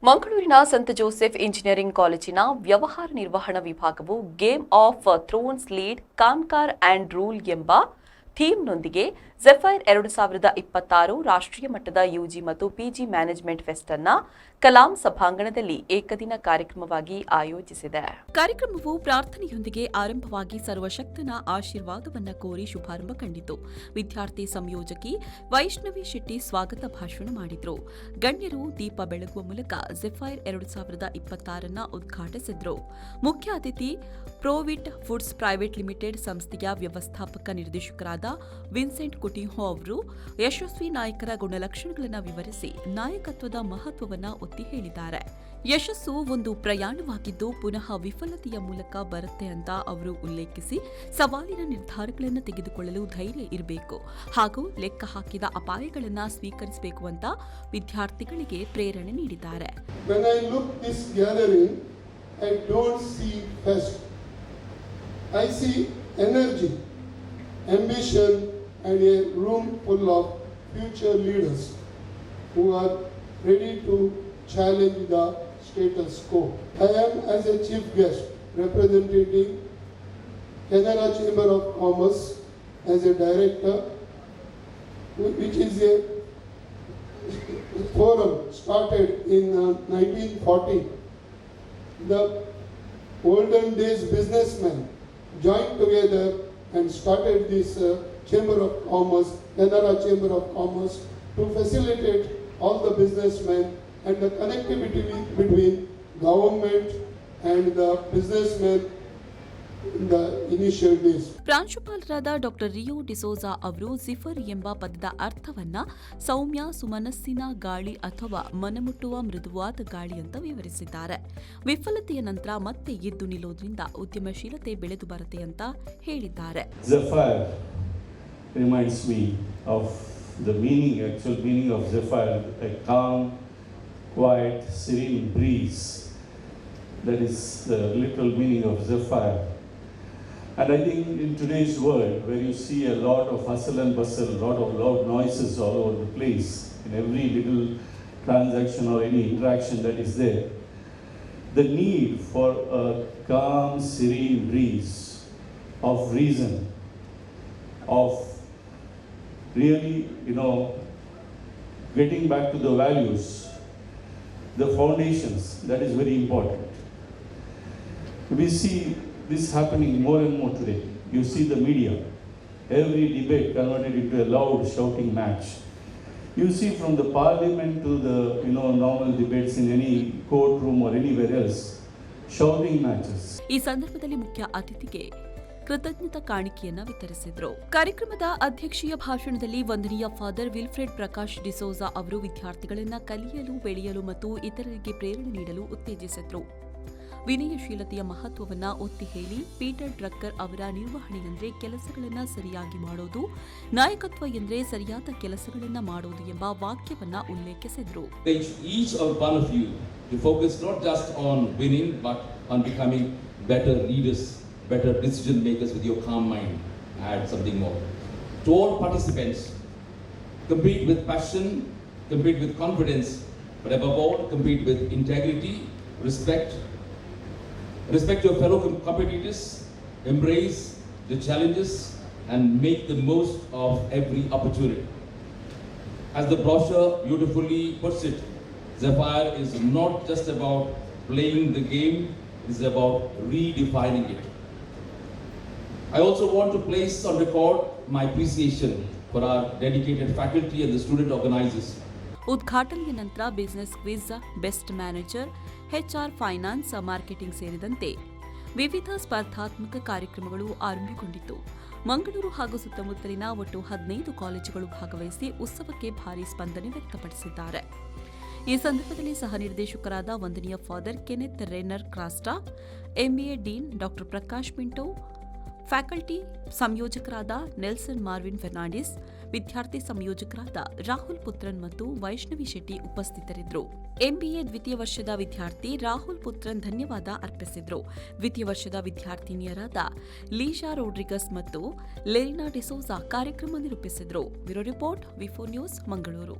ಮಂಗಳೂರಿನ ಸಂತ Joseph engineering ಕಾಲೇಜಿನ ವ್ಯವಹಾರ ನಿರ್ವಹಣಾ ವಿಭಾಗವು game of thrones lead conquer and rule ಎಂಬ ಥೀಮ್ನೊಂದಿಗೆ ಝೆಫೈರ್ 2026 ರಾಷ್ಟ್ರೀಯ ಮಟ್ಟದ ಯುಜಿ ಮತ್ತು ಪಿಜಿ ಮ್ಯಾನೇಜ್ಮೆಂಟ್ ಫೆಸ್ಟ್ ಅನ್ನು ಕಲಾಂ ಸಭಾಂಗಣದಲ್ಲಿ ಏಕದಿನ ಕಾರ್ಯಕ್ರಮವಾಗಿ ಆಯೋಜಿಸಿದೆ. ಕಾರ್ಯಕ್ರಮವು ಪ್ರಾರ್ಥನೆಯೊಂದಿಗೆ ಆರಂಭವಾಗಿ ಸರ್ವಶಕ್ತನ ಆಶೀರ್ವಾದವನ್ನ ಕೋರಿ ಶುಭಾರಂಭ ಕಂಡಿತು. ವಿದ್ಯಾರ್ಥಿ ಸಂಯೋಜಕಿ ವೈಷ್ಣವಿ ಶೆಟ್ಟಿ ಸ್ವಾಗತ ಭಾಷಣ ಮಾಡಿದ್ರು. ಗಣ್ಯರು ದೀಪ ಬೆಳಗುವ ಮೂಲಕ ಝೆಫೈರ್ 2026 ಉದ್ಘಾಟಿಸಿದ್ರು. ಮುಖ್ಯ ಅತಿಥಿ ಪ್ರೋವಿಟ್ ಫುಡ್ಸ್ ಪ್ರೈವೇಟ್ ಲಿಮಿಟೆಡ್ ಸಂಸ್ಥೆಯ ವ್ಯವಸ್ಥಾಪಕ ನಿರ್ದೇಶಕರಾದ ವಿನ್ಸೆಂಟ್ ಕುಟಿನ್ಹೋ ಅವರು ಯಶಸ್ವಿ ನಾಯಕರ ಗುಣಲಕ್ಷಣಗಳನ್ನು ವಿವರಿಸಿ ನಾಯಕತ್ವದ ಮಹತ್ವವನ್ನು ಒತ್ತಿ ಹೇಳಿದ್ದಾರೆ. ಯಶಸ್ಸು ಒಂದು ಪ್ರಯಾಣವಾಗಿದ್ದು ಪುನಃ ವಿಫಲತೆಯ ಮೂಲಕ ಬರುತ್ತೆ ಅಂತ ಅವರು ಉಲ್ಲೇಖಿಸಿ ಸವಾಲಿನ ನಿರ್ಧಾರಗಳನ್ನು ತೆಗೆದುಕೊಳ್ಳಲು ಧೈರ್ಯ ಇರಬೇಕು ಹಾಗೂ ಲೆಕ್ಕ ಹಾಕಿದ ಅಪಾಯಗಳನ್ನು ಸ್ವೀಕರಿಸಬೇಕು ಅಂತ ವಿದ್ಯಾರ್ಥಿಗಳಿಗೆ ಪ್ರೇರಣೆ ನೀಡಿದ್ದಾರೆ. I see energy, ambition and a room full of future leaders who are ready to challenge the status quo. I am as a chief guest representing Canara Chamber of Commerce as a director, which is a forum started in 1940. The olden days businessmen joined together and started this Chamber of Commerce, Canara Chamber of Commerce, to facilitate all the businessmen and the connectivity between government and the businessmen in the initial days. ಪ್ರಾಂಶುಪಾಲರಾದ doctor ರಿಯೋ ಡಿಸೋಜಾ ಅವರು ಝಿಫರ್ ಎಂಬ ಪದದ ಅರ್ಥವನ್ನ ಸೌಮ್ಯ ಸುಮನಸ್ಸಿನ ಗಾಳಿ ಅಥವಾ ಮನಮುಟ್ಟುವ ಮೃದುವಾದ ಗಾಳಿ ಅಂತ ವಿವರಿಸಿದ್ದಾರೆ. ವಿಫಲತೆಯ ನಂತರ ಮತ್ತೆ ಎದ್ದು ನಿಲ್ಲೋದ್ರಿಂದ ಉದ್ಯಮಶೀಲತೆ ಬೆಳೆದು ಬರುತ್ತೆ ಅಂತ ಹೇಳಿದ್ದಾರೆ. Zephyr reminds me of the actual meaning of Zephyr, a calm, quiet, serene breeze. That is the literal meaning of Zephyr. And I think in today's world, where you see a lot of hustle and bustle, a lot of loud noises all over the place, in every little transaction or any interaction that is there, the need for a calm, serene breeze of reason, of really, getting back to the values, the foundations, that is very important. We see this happening more and more today. You see the media, every debate converted into a loud shouting match. You see from the parliament to the normal debates in any courtroom or anywhere else, shouting matches. ಈ ಸಂದರ್ಭದಲ್ಲಿ ಮುಖ್ಯ ಅತಿಥಿಗೆ ಕೃತಜ್ಞತಾ ಕಾಣಿಕೆಯನ್ನ ವಿತರಿಸಿದರು. ಕಾರ್ಯಕ್ರಮದ ಅಧ್ಯಕ್ಷೀಯ ಭಾಷಣದಲ್ಲಿ ವಂದನೀಯ father Wilfred Prakash D'Souza ಅವರು ವಿದ್ಯಾರ್ಥಿಗಳನ್ನ ಕಲಿಯಲು, ಬೆಳೆಯಲು ಮತ್ತು ಇತರರಿಗೆ ಪ್ರೇರಣೆ ನೀಡಲು ಉತ್ತೇಜಿಸಿದರು. ವಿನಯಶೀಲತೆಯ ಮಹತ್ವವನ್ನು ಒತ್ತಿ ಹೇಳಿ ಪೀಟರ್ ಡ್ರಕ್ಕರ್ ಅವರ ನಿರ್ವಹಣೆ ಎಂದರೆ ಕೆಲಸಗಳನ್ನು ಸರಿಯಾಗಿ ಮಾಡೋದು, ನಾಯಕತ್ವ ಎಂದರೆ ಸರಿಯಾದ ಕೆಲಸಗಳನ್ನು ಮಾಡೋದು ಎಂಬ ವಾಕ್ಯವನ್ನ ಉಲ್ಲೇಖಿಸಿದರು. Each one of you to focus not just on winning but on becoming better leaders, better decision makers with your calm mind. Add something more. To all participants, compete with passion, compete with confidence, but above all, compete with integrity, respect your fellow competitors, embrace the challenges and make the most of every opportunity. As the brochure beautifully puts it, Zephyr is not just about playing the game, it is about redefining it. I also want to place on record my appreciation for our dedicated faculty and the student organizers. ಉದ್ಘಾಟನೆಯ ನಂತರ business quiz, best manager, HR, finance, marketing ಸೇರಿದಂತೆ ವಿವಿಧ ಸ್ಪರ್ಧಾತ್ಮಕ ಕಾರ್ಯಕ್ರಮಗಳು ಆರಂಭಗೊಂಡಿತು. ಮಂಗಳೂರು ಹಾಗೂ ಸುತ್ತಮುತ್ತಲಿನ ಒಟ್ಟು 15 ಕಾಲೇಜುಗಳು ಭಾಗವಹಿಸಿ ಉತ್ಸವಕ್ಕೆ ಭಾರೀ ಸ್ಪಂದನೆ ವ್ಯಕ್ತಪಡಿಸಿದ್ದಾರೆ. ಈ ಸಂದರ್ಭದಲ್ಲಿ ಸಹ ನಿರ್ದೇಶಕರಾದ ವಂದನೀಯ father Kenneth Renner Crasta, MBA dean doctor Prakash Pinto, faculty ಸಂಯೋಜಕರಾದ ನೆಲ್ಸನ್ ಮಾರ್ವಿನ್ ಫೆರ್ನಾಂಡಿಸ್, ವಿದ್ಯಾರ್ಥಿ ಸಂಯೋಜಕರಾದ ರಾಹುಲ್ ಪುತ್ರನ್ ಮತ್ತು ವೈಷ್ಣವಿ ಶೆಟ್ಟಿ ಉಪಸ್ಥಿತರಿದ್ದರು. MBA ದ್ವಿತೀಯ ವರ್ಷದ ವಿದ್ಯಾರ್ಥಿ ರಾಹುಲ್ ಪುತ್ರನ್ ಧನ್ಯವಾದ ಅರ್ಪಿಸಿದ್ರು. ದ್ವಿತೀಯ ವರ್ಷದ ವಿದ್ಯಾರ್ಥಿನಿಯರಾದ ಲೀಶಾ ರೋಡ್ರಿಗಸ್ ಮತ್ತು ಲೆರಿನಾ ಡಿಸೋಜಾ ಕಾರ್ಯಕ್ರಮ ನಿರೂಪಿಸಿದ್ರು. Bureau report, V4 news, Mangaluru.